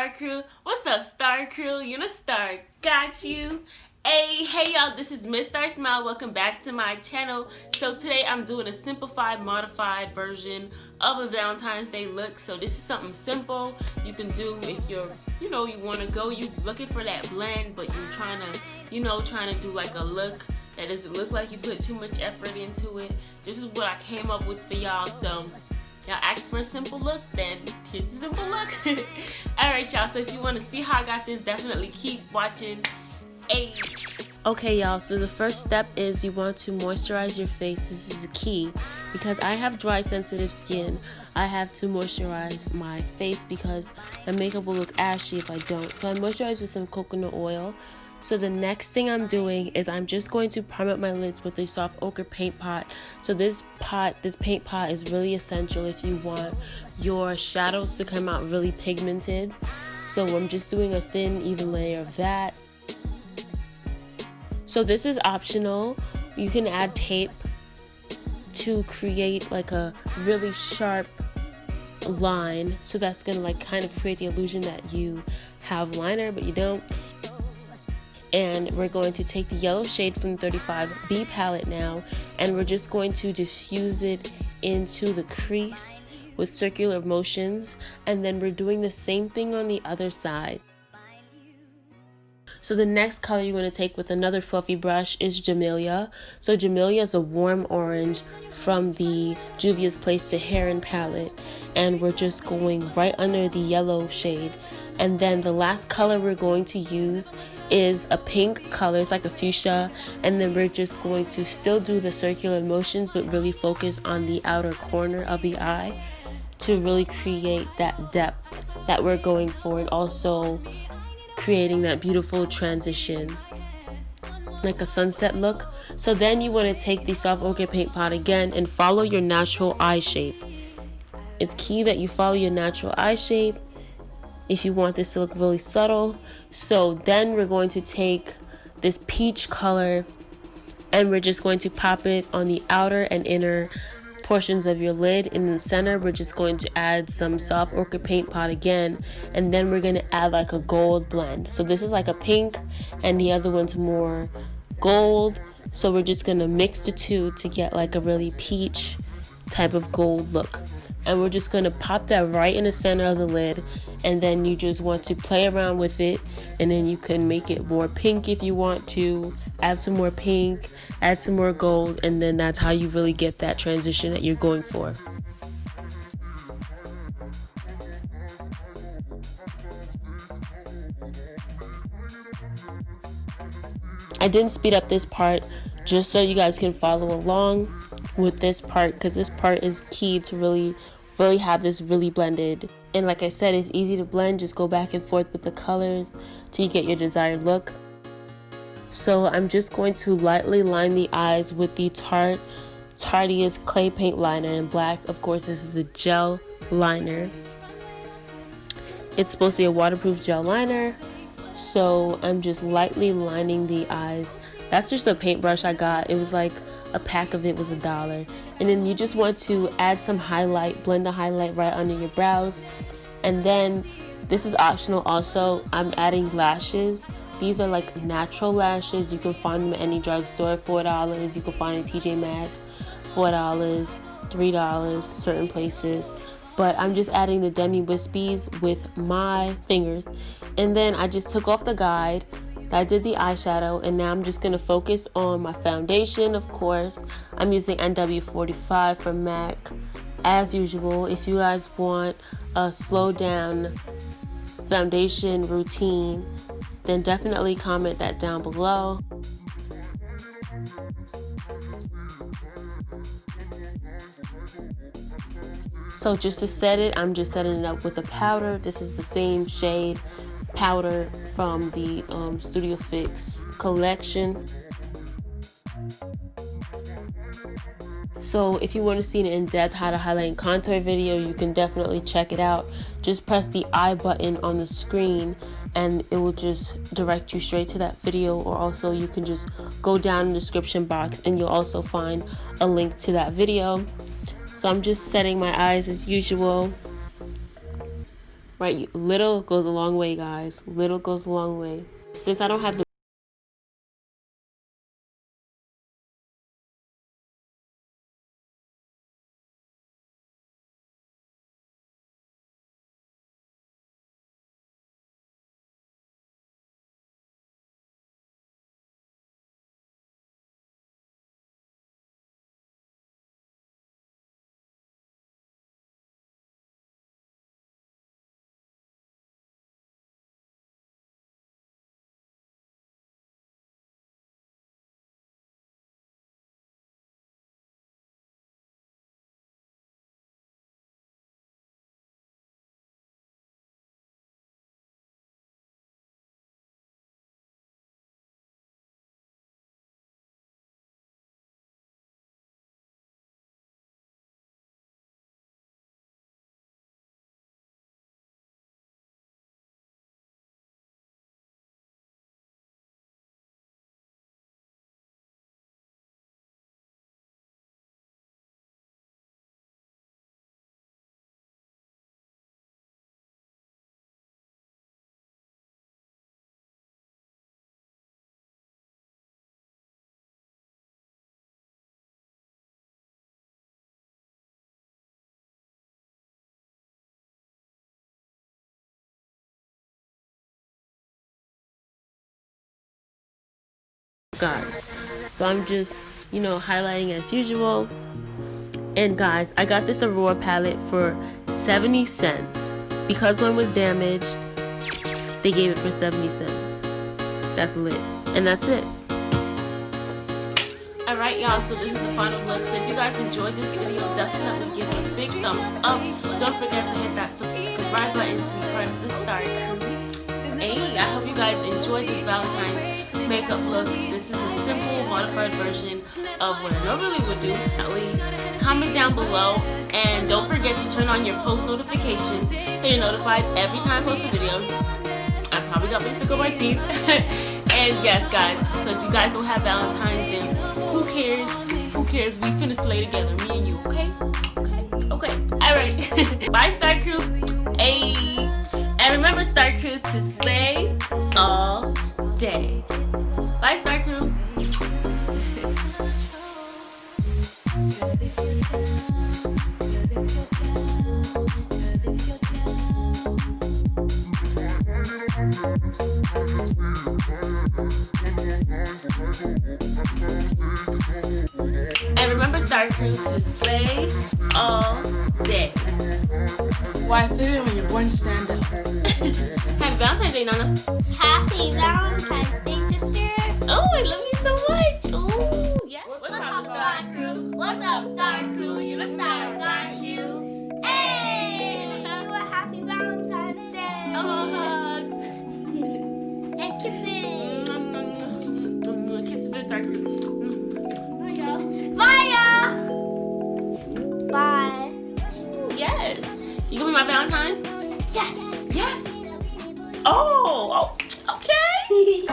Star Crew? What's up, Star Crew? You know Star got you. Hey y'all, this is Miss Star Smile. Welcome back to my channel. So today I'm doing a simplified, modified version of a Valentine's Day look. So this is something simple you can do if you're, you want to go, you looking for that blend, but you're trying to do like a look that doesn't look like you put too much effort into it. This is what I came up with for y'all. So y'all asked for a simple look, then here's a simple look. Alright y'all, so if you want to see how I got this, definitely keep watching. Okay y'all, so the first step is you want to moisturize your face. This is a key because I have dry sensitive skin. I have to moisturize my face because my makeup will look ashy if I don't. So I moisturize with some coconut oil. So the next thing I'm doing is I'm just going to prime up my lids with a soft ochre paint pot. So this paint pot is really essential if you want your shadows to come out really pigmented. So I'm just doing a thin, even layer of that. So this is optional. You can add tape to create like a really sharp line. So that's gonna like kind of create the illusion that you have liner, but you don't. And we're going to take the yellow shade from the 35B palette now, and we're just going to diffuse it into the crease with circular motions, and then we're doing the same thing on the other side. So the next color you're going to take with another fluffy brush is Jamelia. So Jamelia is a warm orange from the Juvia's Place Saharan palette, and we're just going right under the yellow shade. And then the last color we're going to use is a pink color. It's like a fuchsia, and then we're just going to still do the circular motions but really focus on the outer corner of the eye to really create that depth that we're going for, and also creating that beautiful transition like a sunset look. So then you want to take the soft ochre paint pot again and follow your natural eye shape. It's key that you follow your natural eye shape if you want this to look really subtle. So then we're going to take this peach color and we're just going to pop it on the outer and inner portions of your lid. In the center we're just going to add some soft ochre paint pot again, and then we're going to add like a gold blend. So this is like a pink and the other one's more gold, so we're just going to mix the two to get like a really peach type of gold look. And we're just going to pop that right in the center of the lid, and then you just want to play around with it, and then you can make it more pink if you want to, add some more pink, add some more gold, and then that's how you really get that transition that you're going for. I didn't speed up this part just so you guys can follow along with this part, because this part is key to really have this really blended. And like I said, it's easy to blend. Just go back and forth with the colors till you get your desired look. So I'm just going to lightly line the eyes with the Tartiest clay paint liner in black. Of course, this is a gel liner. It's supposed to be a waterproof gel liner. So I'm just lightly lining the eyes. That's just a paintbrush I got. It was like a pack of it was $1. And then you just want to add some highlight, blend the highlight right under your brows. And then this is optional also, I'm adding lashes. These are like natural lashes. You can find them at any drugstore, $4. You can find at T.J Maxx, $4, $3, certain places. But I'm just adding the Demi Wispies with my fingers. And then I just took off the guide. I did the eyeshadow, and now I'm just going to focus on my foundation. Of course, I'm using NW45 from M.A.C. As usual, if you guys want a slow down foundation routine, then definitely comment that down below. So just to set it, I'm just setting it up with a powder. This is the same shade powder from the Studio Fix collection. So if you want to see an in-depth how to highlight and contour video, you can definitely check it out. Just press the I button on the screen and it will just direct you straight to that video, or also you can just go down in the description box and you'll also find a link to that video. So I'm just setting my eyes as usual. right? Little goes a long way, guys. Little goes a long way. Since I don't have the guys. So I'm just, you know, highlighting as usual. And guys, I got this Aurora palette for 70 cents. Because one was damaged, they gave it for 70 cents. That's lit. And that's it. Alright y'all, so this is the final look. So if you guys enjoyed this video, definitely give it a big thumbs up. Don't forget to hit that subscribe button to be part of the Star Crew. Hey, I hope you guys enjoyed this Valentine's makeup look. This is a simple modified version of what I normally would do. At least comment down below, and don't forget to turn on your post notifications so you're notified every time I post a video. I probably got lipstick on my teeth. And yes guys, so if you guys don't have Valentine's, then who cares? Who cares? We finna slay together, me and you, okay? Alright. Bye Star Crew. Ayy. And remember Star Crew to slay all day. Bye Star Crew. And remember Star Crew to slay all day. Why fit it when you're born to stand up? Happy Valentine's Day, Nana. Happy Valentine's Day, sister. Oh, I love you so much. Oh, yeah. What's up, Star Crew? What's up, Star Crew? You're a star, got you. Hey! Wish you a happy Valentine's Day. Oh, hugs. And kisses. Kisses for the Star Crew. Bye, y'all. Bye, y'all. Bye. Yes. You gonna be my Valentine? Yes. Yes. Oh, okay.